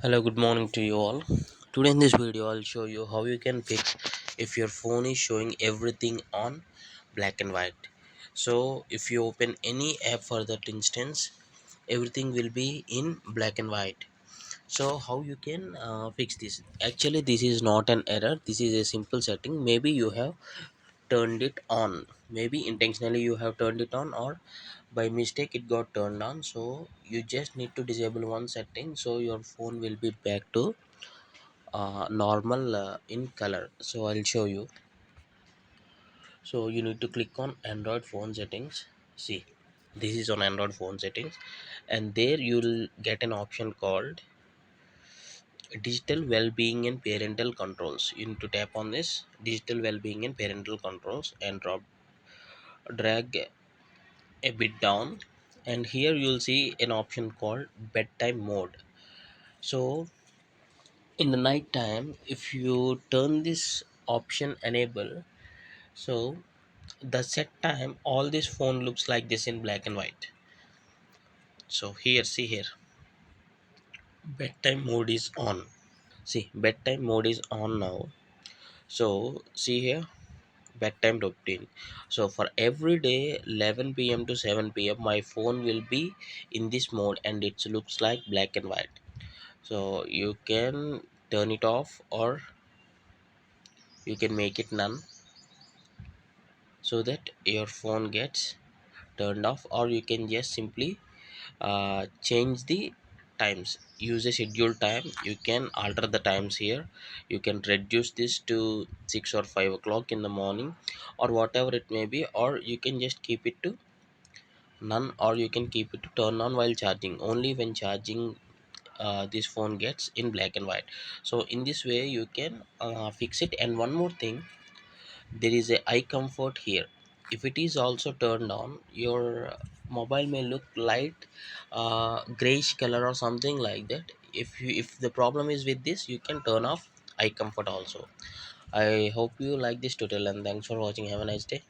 Hello, good morning to you all. Today in this video, I'll show you how you can fix if your phone is showing everything on black and white. So, if you open any app for that instance, everything will be in black and white. So, how you can fix this? Actually, this is not an error. This is a simple setting. Maybe you have turned it on. Maybe intentionally you have turned it on, or by mistake it got turned on. So you just need to disable one setting, so your phone will be back to normal in color. So I'll show you. So you need to click on Android phone settings. See, this is on Android phone settings, and there you'll get an option called digital well-being and parental controls. You need to tap on this digital well-being and parental controls and drag a bit down, and here you'll see an option called bedtime mode. So in the night time, if you turn this option enable, so the set time, all this phone looks like this in black and white. So here, see here, bedtime mode is on. See, bedtime mode is on now. So see here, bedtime routine. So for every day 11 p.m. to 7 p.m. my phone will be in this mode, and it looks like black and white. So you can turn it off, or you can make it none, so that your phone gets turned off. Or you can just simply change the times, use a scheduled time. You can alter the times here. You can reduce this to 6 or 5 o'clock in the morning, or whatever it may be, or you can just keep it to none, or you can keep it to turn on while charging. Only when charging this phone gets in black and white. So in this way you can fix it. And one more thing, there is a eye comfort here. If it is also turned on, your mobile may look light grayish color or something like that. If the problem is with this, you can turn off eye comfort also. I hope you like this tutorial, and thanks for watching. Have a nice day.